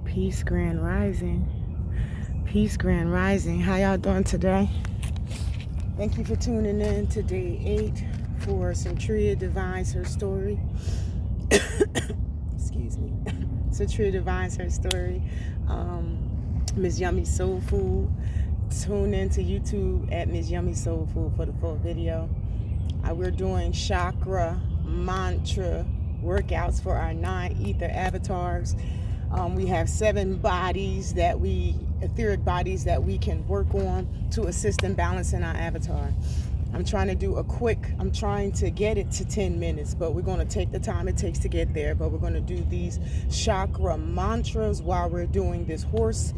Peace, Grand Rising. Peace, Grand Rising. How y'all doing today? Thank you for tuning in to Day 8 for CyntreaDivinezHerStory. Excuse me. CyntreaDivinezHerStory. Miss Yummy Soul Food. Tune in to YouTube at Miss Yummy Soul Food for the full video. We're doing chakra, mantra workouts for our 9ether avatars. We have 7 bodies etheric bodies that we can work on to assist in balancing our avatar. I'm trying to get it to 10 minutes, but we're going to take the time it takes to get there. But we're going to do these chakra mantras while we're doing this horse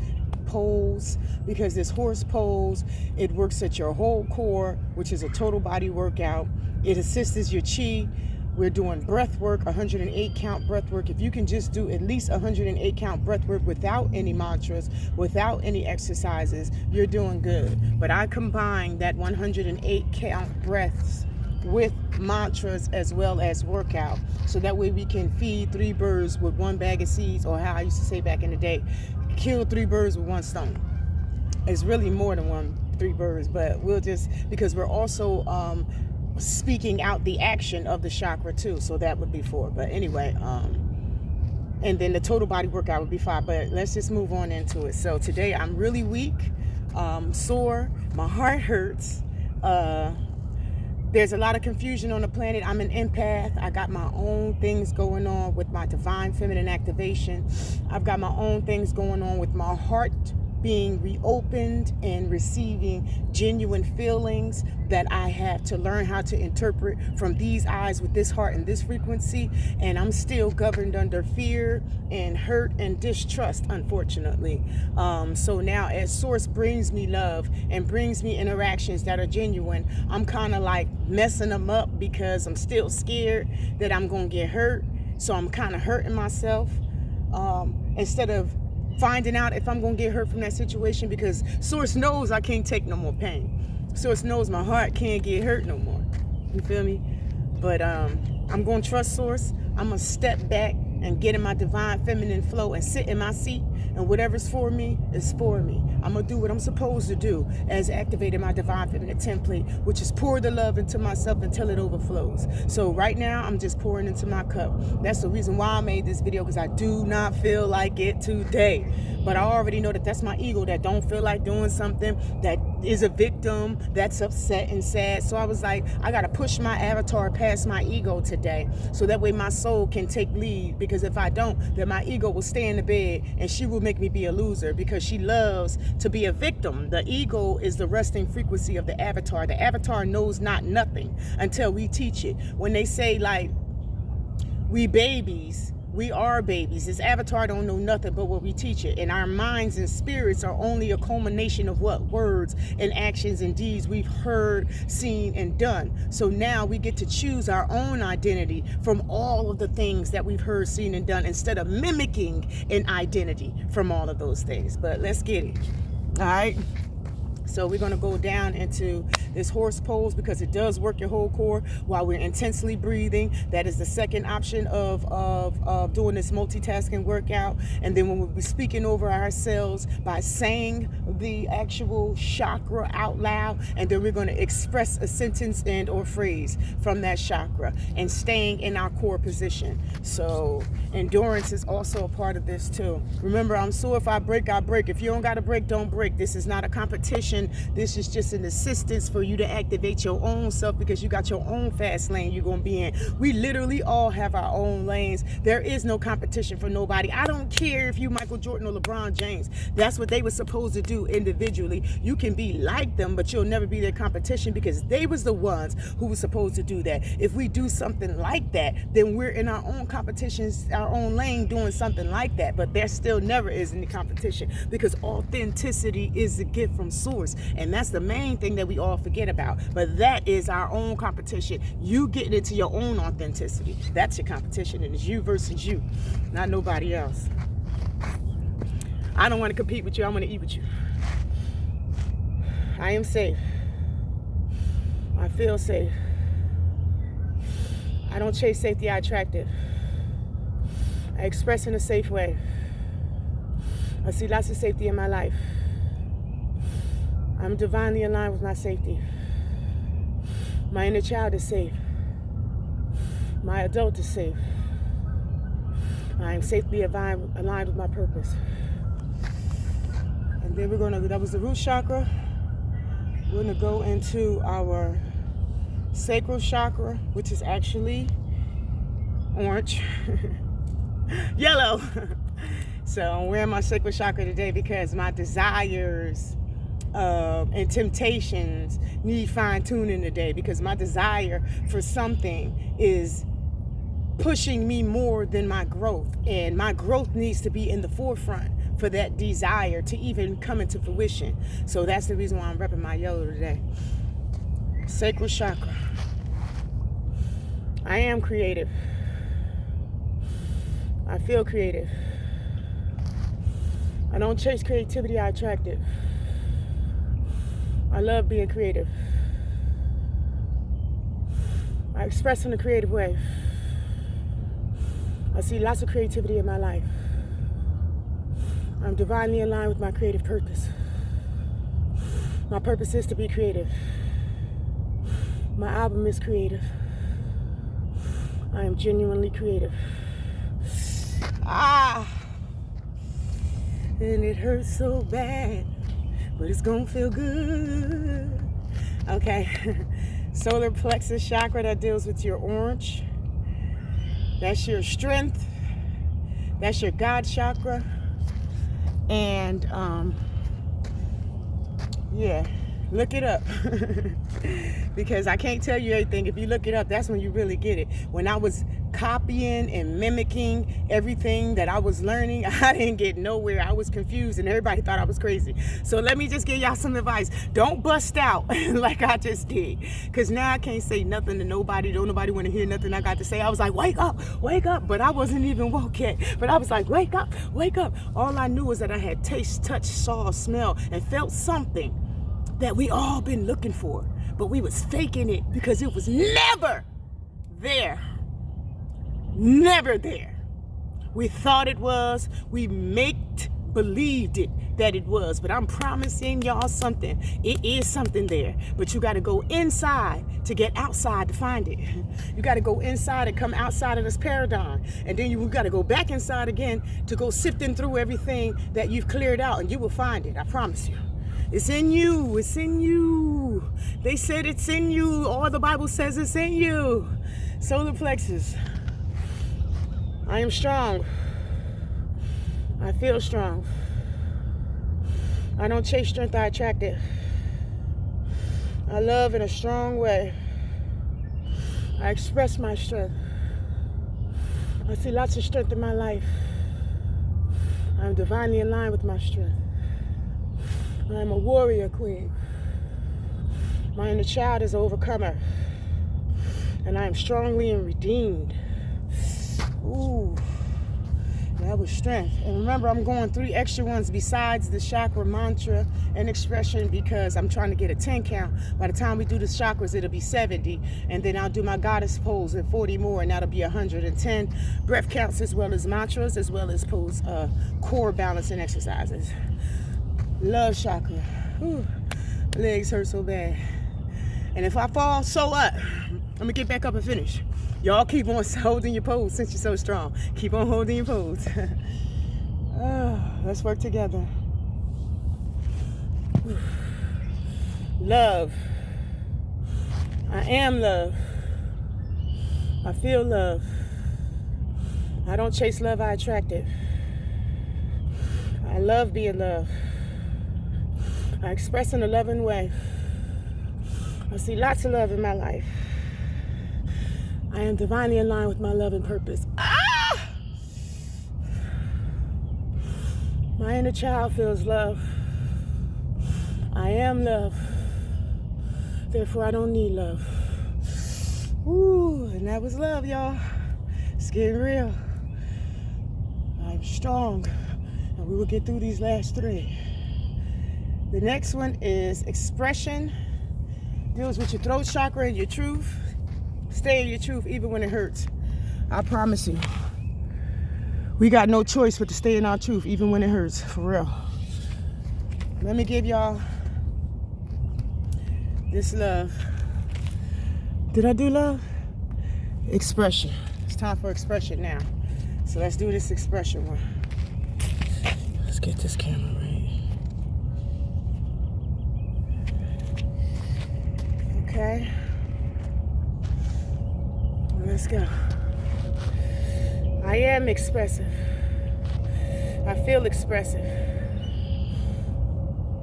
pose, because this horse pose, it works at your whole core, which is a total body workout. It assists your chi. We're doing breath work, 108 count breath work. If you can just do at least 108 count breath work without any mantras, without any exercises, you're doing good. But I combine that 108 count breaths with mantras as well as workout, so that way we can feed 3 birds with 1 bag of seeds, or how I used to say back in the day, kill 3 birds with 1 stone. It's really more than 3 birds, but because we're also speaking out the action of the chakra too, so that would be 4. But anyway, and then the total body workout would be 5. But let's just move on into it. So today I'm really weak, sore, my heart hurts. There's a lot of confusion on the planet. I'm an empath. I got my own things going on with my divine feminine activation. I've got my own things going on with my heart being reopened and receiving genuine feelings that I have to learn how to interpret from these eyes with this heart and this frequency. And I'm still governed under fear and hurt and distrust, unfortunately. So now as Source brings me love and brings me interactions that are genuine, I'm kind of like messing them up because I'm still scared that I'm going to get hurt. So I'm kind of hurting myself instead of finding out if I'm going to get hurt from that situation, because Source knows I can't take no more pain. Source knows my heart can't get hurt no more. You feel me? But I'm going to trust Source. I'm going to step back and get in my divine feminine flow and sit in my seat, and whatever's for me is for me. I'm going to do what I'm supposed to do as activating my divine feminine template, which is pour the love into myself until it overflows. So right now I'm just pouring into my cup. That's the reason why I made this video, because I do not feel like it today. But I already know that that's my ego that don't feel like doing something, that is a victim, that's upset and sad. So I was like, I got to push my avatar past my ego today, so that way my soul can take lead. Because if I don't, then my ego will stay in the bed and she will make me be a loser, because she loves to be a victim. The ego is the resting frequency of the avatar. The avatar knows not nothing until we teach it. When they say like, we babies, we are babies. This avatar don't know nothing but what we teach it. And our minds and spirits are only a culmination of what words and actions and deeds we've heard, seen, and done. So now we get to choose our own identity from all of the things that we've heard, seen, and done, instead of mimicking an identity from all of those things. But let's get it. All right. So we're going to go down into this horse pose, because it does work your whole core while we're intensely breathing. That is the second option of doing this multitasking workout. And then when we're speaking over ourselves by saying the actual chakra out loud, and then we're going to express a sentence and or phrase from that chakra and staying in our core position. So endurance is also a part of this too. Remember, I'm sore. If I break, I break. If you don't got to break, don't break. This is not a competition. This is just an assistance for you to activate your own self, because you got your own fast lane you're going to be in. We literally all have our own lanes. There is no competition for nobody. I don't care if you Michael Jordan or LeBron James. That's what they were supposed to do individually. You can be like them, but you'll never be their competition, because they was the ones who were supposed to do that. If we do something like that, then we're in our own competitions, our own lane, doing something like that. But there still never is any competition, because authenticity is a gift from Source. And that's the main thing that we all forget about. But that is our own competition. You getting into your own authenticity. That's your competition, and it's you versus you, not nobody else. I don't want to compete with you. I want to eat with you. I am safe. I feel safe. I don't chase safety, I attract it. I express in a safe way. I see lots of safety in my life. I'm divinely aligned with my safety. My inner child is safe. My adult is safe. I am safely aligned with my purpose. And then that was the root chakra. We're gonna go into our sacral chakra, which is actually orange, yellow. So I'm wearing my sacral chakra today because my desires and temptations need fine-tuning today, because my desire for something is pushing me more than my growth, and my growth needs to be in the forefront for that desire to even come into fruition. So that's the reason why I'm repping my yellow today. Sacral chakra. I am creative. I feel creative. I don't chase creativity, I attract it. I love being creative. I express in a creative way. I see lots of creativity in my life. I'm divinely aligned with my creative purpose. My purpose is to be creative. My album is creative. I am genuinely creative. And it hurts so bad, but it's gonna feel good. Okay. Solar plexus chakra, that deals with your orange. That's your strength. That's your God chakra. And yeah, look it up. Because I can't tell you everything. If you look it up, that's when you really get it. When I was copying and mimicking everything that I was learning, I didn't get nowhere. I was confused and everybody thought I was crazy. So let me just give y'all some advice. Don't bust out like I just did, because now I can't say nothing to nobody. Don't nobody want to hear nothing I got to say. I was like, wake up, but I wasn't even woke yet. But I was like, wake up. All I knew was that I had taste, touch, saw, smell, and felt something that we all been looking for, but we was faking it because it was never there. Never there. We thought it was. We believed it that it was. But I'm promising y'all something. It is something there. But you got to go inside to get outside to find it. You got to go inside and come outside of this paradigm. And then you got to go back inside again to go sifting through everything that you've cleared out. And you will find it. I promise you. It's in you. It's in you. They said it's in you. All the Bible says it's in you. Solar plexus. I am strong. I feel strong. I don't chase strength, I attract it. I love in a strong way. I express my strength. I see lots of strength in my life. I'm divinely aligned with my strength. I'm a warrior queen. My inner child is an overcomer. And I am strongly and redeemed. Ooh, that was strength. And remember, I'm going 3 extra ones besides the chakra mantra and expression, because I'm trying to get a 10 count. By the time we do the chakras, it'll be 70. And then I'll do my goddess pose at 40 more, and that'll be 110 breath counts, as well as mantras, as well as pose core balancing exercises. Love chakra. Ooh, legs hurt so bad. And if I fall, so what? Let me get back up and finish. Y'all keep on holding your pose since you're so strong. Keep on holding your pose. Let's work together. Love. I am love. I feel love. I don't chase love, I attract it. I love being loved. I express in a loving way. I see lots of love in my life. I am divinely aligned with my love and purpose. My inner child feels love. I am love. Therefore, I don't need love. Ooh, and that was love, y'all. It's getting real. I'm strong, and we will get through these last 3. The next one is expression. Deals with your throat chakra and your truth. Stay in your truth even when it hurts. I promise you. We got no choice but to stay in our truth, even when it hurts, for real. Let me give y'all this love. Did I do love? Expression. It's time for expression now. So let's do this expression one. Let's get this camera right. Okay. Let's go. I am expressive. I feel expressive.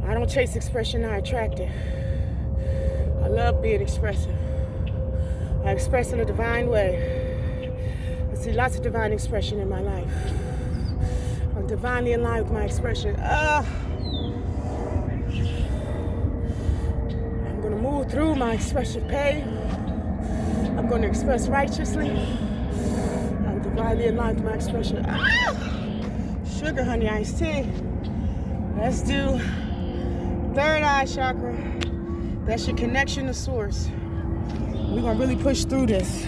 I don't chase expression, I attract it. I love being expressive. I express in a divine way. I see lots of divine expression in my life. I'm divinely aligned with my expression. I'm going to move through my expressive pain. I'm going to express righteously. I'm divinely aligned with my expression. Sugar, honey, iced tea. Let's do third eye chakra. That's your connection to source. We're going to really push through this.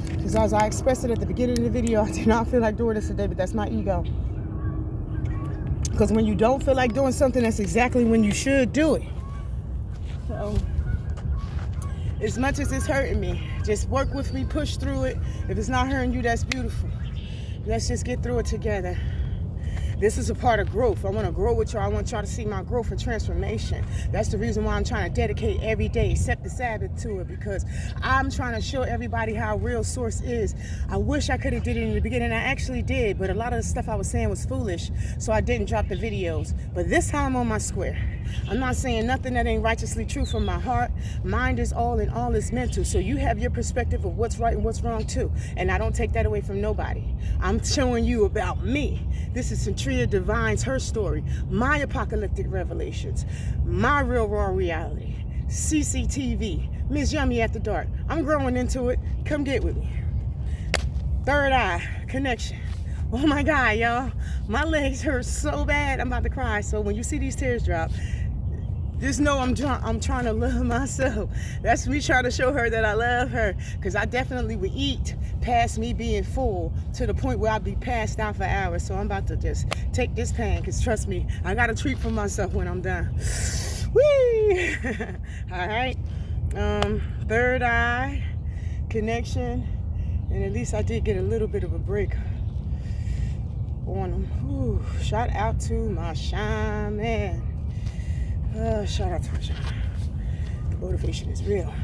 Because as I expressed it at the beginning of the video, I did not feel like doing this today, but that's my ego. Because when you don't feel like doing something, that's exactly when you should do it. So, as much as it's hurting me, just work with me, push through it. If it's not hurting you, that's beautiful. Let's just get through it together. This is a part of growth. I want to grow with y'all. I want y'all to see my growth and transformation. That's the reason why I'm trying to dedicate every day, except the Sabbath, to it, because I'm trying to show everybody how real source is. I wish I could have did it in the beginning. I actually did, but a lot of the stuff I was saying was foolish, so I didn't drop the videos. But this time I'm on my square. I'm not saying nothing that ain't righteously true from my heart. Mind is all and all is mental. So you have your perspective of what's right and what's wrong too. And I don't take that away from nobody. I'm showing you about me. This is CyntreaDivinezHerStory, my apocalyptic revelations, my real raw reality, CCTV, Miss Yummy After Dark. I'm growing into it. Come get with me. Third eye connection. Oh my God, y'all. My legs hurt so bad. I'm about to cry. So when you see these tears drop, just know I'm trying to love myself. That's me trying to show her that I love her. Because I definitely would eat past me being full to the point where I'd be passed out for hours. So I'm about to just take this pain. Because trust me, I got a treat for myself when I'm done. Whee! All right. Third eye connection. And at least I did get a little bit of a break on them. Ooh, shout out to my shaman. Shout out to my shaman. The motivation is real.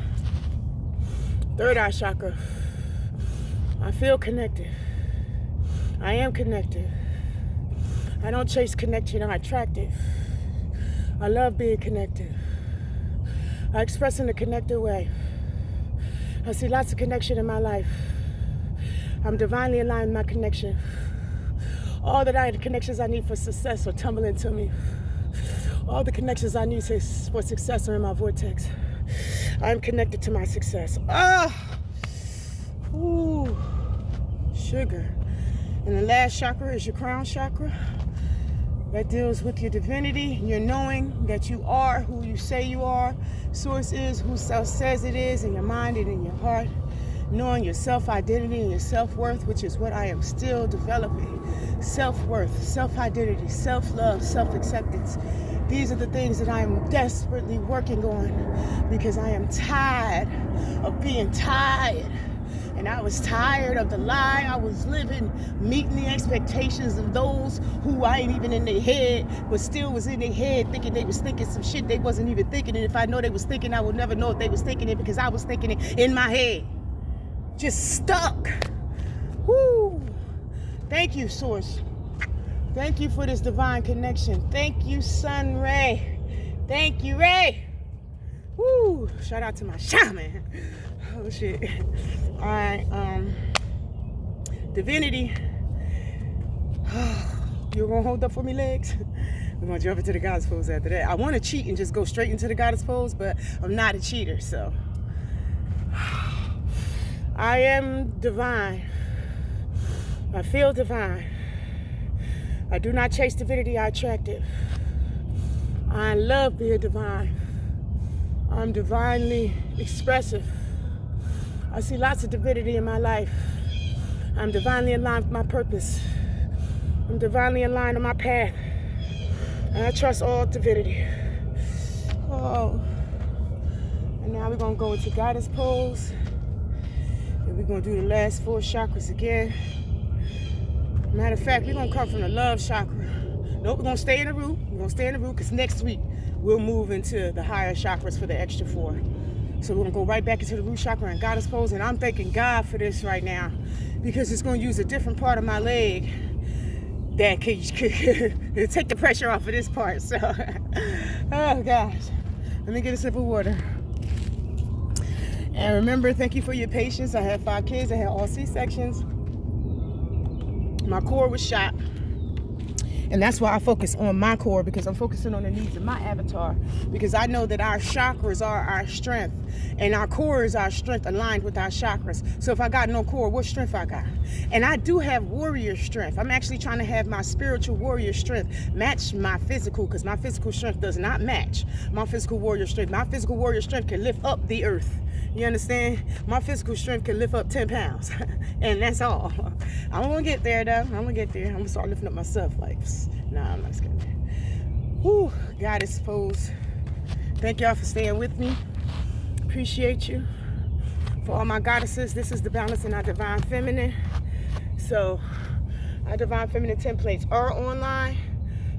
Third eye chakra. I feel connected. I am connected. I don't chase connection, I attract it. I love being connected. I express in a connected way. I see lots of connection in my life. I'm divinely aligned with my connection. All the connections I need for success are tumbling to me. All the connections I need for success are in my vortex. I'm connected to my success. Ooh, sugar. And the last chakra is your crown chakra. That deals with your divinity, your knowing that you are who you say you are. Source is who says it is in your mind and in your heart. Knowing your self-identity and your self-worth, which is what I am still developing. Self-worth, self-identity, self-love, self-acceptance. These are the things that I am desperately working on because I am tired of being tired. And I was tired of the lie I was living, meeting the expectations of those who I ain't even in their head, but still was in their head thinking they was thinking some shit they wasn't even thinking. And if I know they was thinking, I would never know if they was thinking it because I was thinking it in my head. Just stuck. Woo. Thank you, Source. Thank you for this divine connection. Thank you, Sun Ray. Thank you, Ray. Woo. Shout out to my shaman. Oh, shit. All right. Divinity. You're going to hold up for me, legs? We're going to jump into the goddess pose after that. I want to cheat and just go straight into the goddess pose, but I'm not a cheater, so. I am divine. I feel divine. I do not chase divinity, I attract it. I love being divine. I'm divinely expressive. I see lots of divinity in my life. I'm divinely aligned with my purpose. I'm divinely aligned on my path. And I trust all divinity. Oh. And now we're going to go into goddess pose. And we're going to do the last 4 chakras again. Matter of fact, we're going to come from the love chakra. Nope, we're going to stay in the root. We're going to stay in the root because next week we'll move into the higher chakras for the extra 4. So we're going to go right back into the root chakra and goddess pose. And I'm thanking God for this right now because it's going to use a different part of my leg that could take the pressure off of this part. So, oh gosh. Let me get a sip of water. And remember, thank you for your patience. I had 5 kids. I had all C-sections. My core was shot. And that's why I focus on my core, because I'm focusing on the needs of my avatar. Because I know that our chakras are our strength. And our core is our strength aligned with our chakras. So if I got no core, what strength I got? And I do have warrior strength. I'm actually trying to have my spiritual warrior strength match my physical, because my physical strength does not match my physical warrior strength. My physical warrior strength can lift up the earth. You understand? My physical strength can lift up 10 pounds. And that's all. I'm going to get there, though. I'm going to get there. I'm going to start lifting up myself. Like, nah, I'm not just kidding. Whew, goddess pose. Thank y'all for staying with me. Appreciate you. For all my goddesses, this is the balance in our divine feminine. So, our divine feminine templates are online.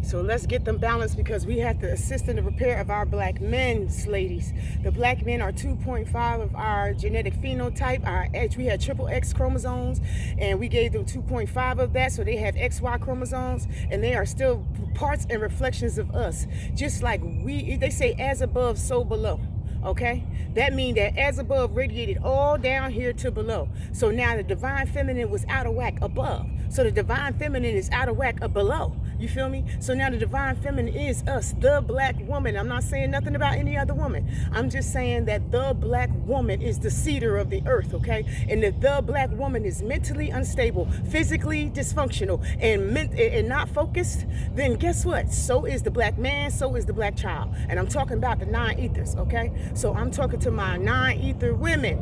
So let's get them balanced, because we have to assist in the repair of our black men's, ladies. The black men are 2.5 of our genetic phenotype. We had triple X chromosomes, and we gave them 2.5 of that, so they have XY chromosomes, and they are still parts and reflections of us. Just like they say, as above, so below. Okay, that means that as above radiated all down here to below. So now the divine feminine was out of whack above. So the divine feminine is out of whack below. You feel me? So now the divine feminine is us, the black woman. I'm not saying nothing about any other woman. I'm just saying that the black woman is the cedar of the earth, okay? And if the black woman is mentally unstable, physically dysfunctional, and not focused, then guess what? So is the black man, so is the black child. And I'm talking about the 9 ethers, okay? So I'm talking to my 9 ether women,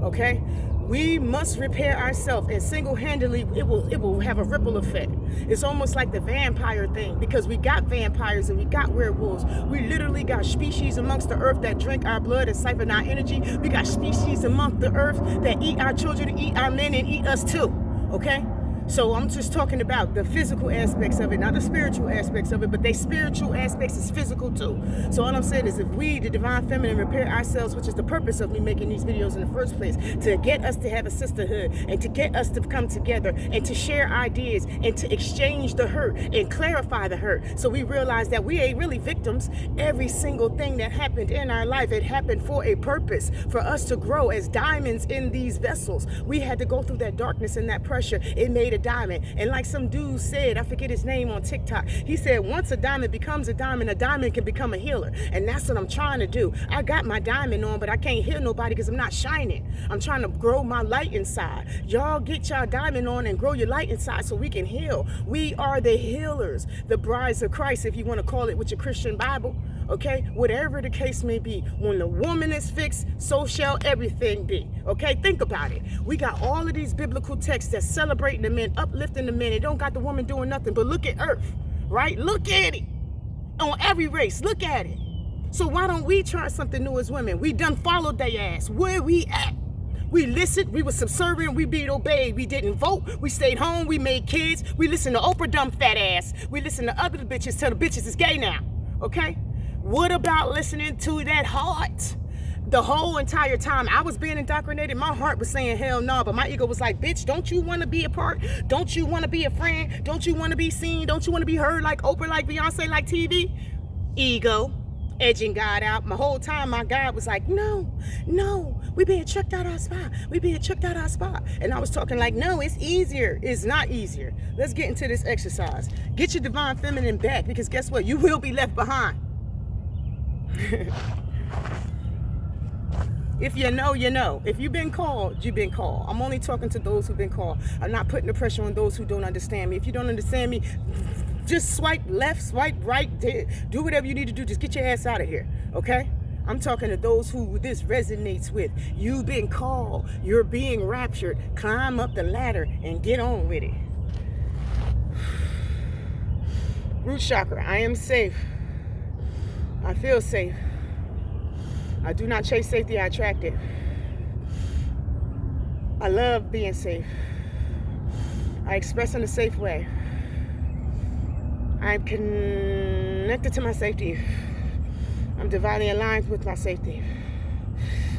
okay? We must repair ourselves, and single-handedly it will have a ripple effect. It's almost like the vampire thing, because we got vampires and we got werewolves. We literally got species amongst the earth that drink our blood and siphon our energy. We got species amongst the earth that eat our children, eat our men, and eat us too, okay? So I'm just talking about the physical aspects of it, not the spiritual aspects of it, but they spiritual aspects is physical too. So all I'm saying is, if we, the divine feminine, repair ourselves, which is the purpose of me making these videos in the first place, to get us to have a sisterhood and to get us to come together and to share ideas and to exchange the hurt and clarify the hurt. So we realize that we ain't really victims. Every single thing that happened in our life, it happened for a purpose, for us to grow as diamonds in these vessels. We had to go through that darkness and that pressure. It made a diamond. And like some dude said, I forget his name on TikTok, he said once a diamond becomes a diamond can become a healer. And that's what I'm trying to do. I got my diamond on, but I can't heal nobody because I'm not shining. I'm trying to grow my light inside. Y'all get y'all diamond on and grow your light inside so we can heal. We are the healers, the brides of Christ, if you want to call it with your Christian Bible. Okay, whatever the case may be, when the woman is fixed, so shall everything be. Okay, think about it. We got all of these biblical texts that's celebrating the men, uplifting the men. It don't got the woman doing nothing. But look at earth, right? Look at it. On every race, look at it. So why don't we try something new as women? We done followed their ass. Where we at? We listened, we were subservient, we being obeyed. We didn't vote, we stayed home, we made kids. We listened to Oprah dumb fat ass. We listened to other bitches tell the bitches is gay now. Okay? What about listening to that heart? The whole entire time I was being indoctrinated, my heart was saying hell no, but my ego was like, bitch, don't you want to be a part? Don't you want to be a friend? Don't you want to be seen? Don't you want to be heard like Oprah, like Beyonce, like TV? Ego, edging God out. My whole time my God was like, no, we being tricked out our spot. We being tricked out our spot. And I was talking like, no, it's easier. It's not easier. Let's get into this exercise. Get your divine feminine back, because guess what? You will be left behind. If you know, you know. If you've been called, you've been called. I'm only talking to those who've been called. I'm not putting the pressure on those who don't understand me. If you don't understand me, just swipe left, swipe right, do whatever you need to do. Just get your ass out of here, okay? I'm talking to those who this resonates with. You've been called. You're being raptured. Climb up the ladder and get on with it. Root chakra. I am safe. I feel safe. I do not chase safety. I attract it. I love being safe. I express in a safe way. I'm connected to my safety. I'm divinely aligned with my safety.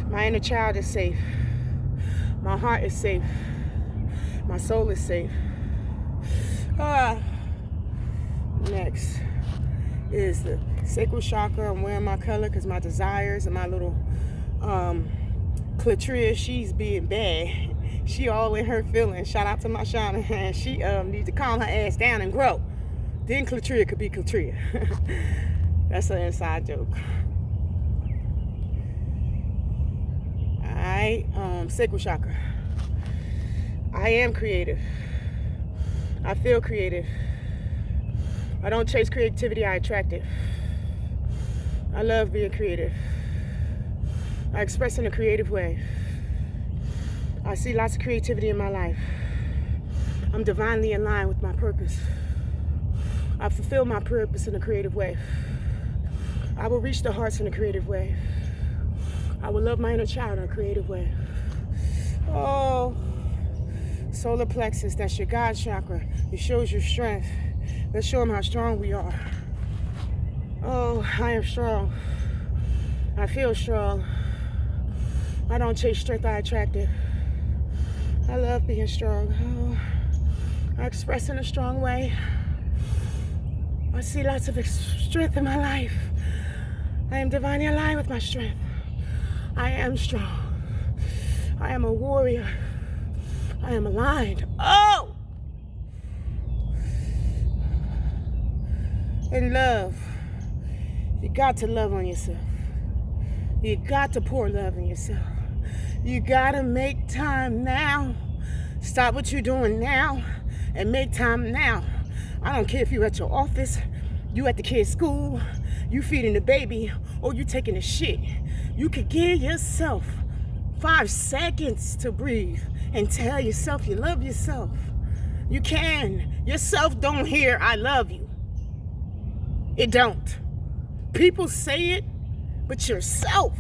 My inner child is safe. My heart is safe. My soul is safe. Next is the sacral chakra. I'm wearing my color because my desires and my little clitoris, she's being bad. She all in her feelings. Shout out to my shaman. She needs to calm her ass down and grow. Then clitoris could be clitoris. That's an inside joke. Sacral chakra. I am creative. I feel creative. I don't chase creativity, I attract it. I love being creative. I express in a creative way. I see lots of creativity in my life. I'm divinely aligned with my purpose. I fulfill my purpose in a creative way. I will reach the hearts in a creative way. I will love my inner child in a creative way. Oh, solar plexus, that's your God chakra. It shows your strength. Let's show them how strong we are. Oh, I am strong. I feel strong. I don't chase strength, I attract it. I love being strong. Oh, I express in a strong way. I see lots of strength in my life. I am divinely aligned with my strength. I am strong. I am a warrior. I am aligned. Oh! And love. You got to love on yourself. You got to pour love in yourself. You got to make time now. Stop what you're doing now and make time now. I don't care if you're at your office, you at the kid's school, you feeding the baby, or you taking a shit. You could give yourself 5 seconds to breathe and tell yourself you love yourself. You can. Yourself don't hear I love you. It don't. People say it, but yourself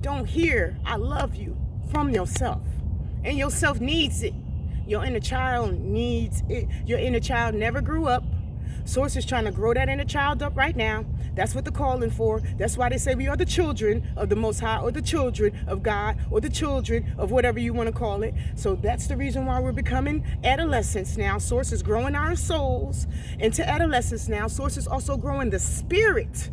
don't hear I love you from yourself. And yourself needs it. Your inner child needs it. Your inner child never grew up. Source is trying to grow that inner child up right now. That's what they're calling for. That's why they say we are the children of the Most High, or the children of God, or the children of whatever you want to call it. So that's the reason why we're becoming adolescents now. Source is growing our souls into adolescence now. Source is also growing the spirit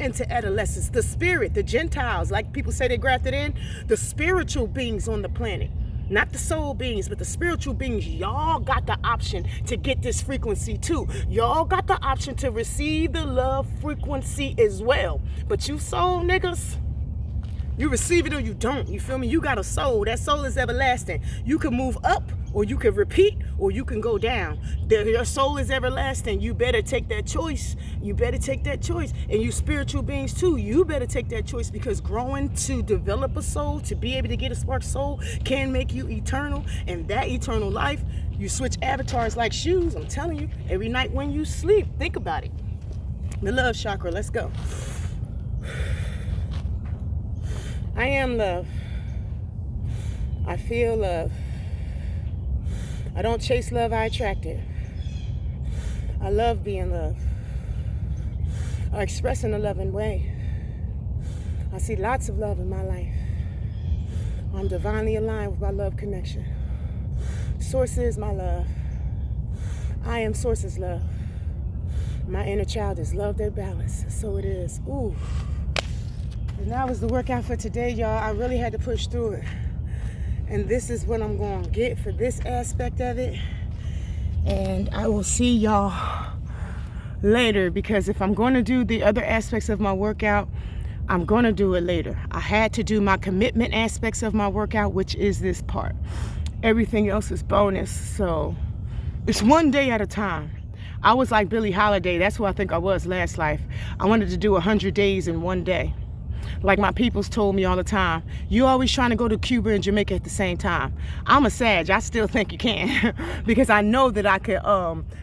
into adolescence. The spirit, the Gentiles, like people say they grafted in, the spiritual beings on the planet. Not the soul beings, but the spiritual beings. Y'all got the option to get this frequency too. Y'all got the option to receive the love frequency as well. But you soul niggas, you receive it or you don't. You feel me? You got a soul. That soul is everlasting. You can move up, or you can repeat, or you can go down. Your soul is everlasting. You better take that choice. You better take that choice. And you spiritual beings too, you better take that choice, because growing to develop a soul, to be able to get a spark soul, can make you eternal. And that eternal life, you switch avatars like shoes. I'm telling you, every night when you sleep, think about it. The love chakra, let's go. I am love. I feel love. I don't chase love, I attract it. I love being loved. I express in a loving way. I see lots of love in my life. I'm divinely aligned with my love connection. Source is my love. I am Source's love. My inner child is love that balance. So it is. Ooh. And that was the workout for today, y'all. I really had to push through it. And this is what I'm going to get for this aspect of it. And I will see y'all later, because if I'm going to do the other aspects of my workout, I'm going to do it later. I had to do my commitment aspects of my workout, which is this part. Everything else is bonus. So it's one day at a time. I was like Billie Holiday. That's who I think I was last life. I wanted to do 100 days in one day. Like my peoples told me all the time, you always trying to go to Cuba and Jamaica at the same time. I'm a Sag. I still think you can because I know that I could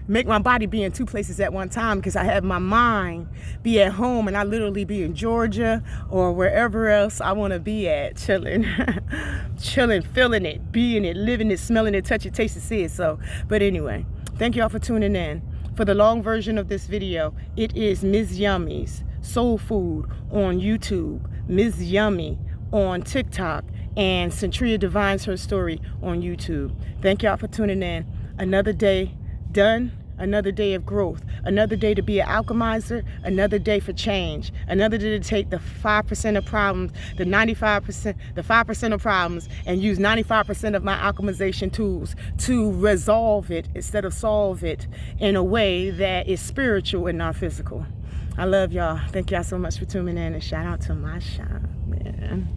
make my body be in two places at one time, because I have my mind be at home and I literally be in Georgia or wherever else I want to be at, chilling, chilling, feeling it, being it, living it, smelling it, touch it, taste it, see it. So, but anyway, thank y'all for tuning in. For the long version of this video, it is Ms. Yummy's Soul Food on YouTube, Ms. Yummy on TikTok, and CyntreaDivinezHerStory on YouTube. Thank y'all for tuning in. Another day done, another day of growth, another day to be an alchemizer, another day for change, another day to take the 5% of problems, the 95%, the 5% of problems, and use 95% of my alchemization tools to resolve it instead of solve it in a way that is spiritual and not physical. I love y'all. Thank y'all so much for tuning in, and shout out to my shop, man.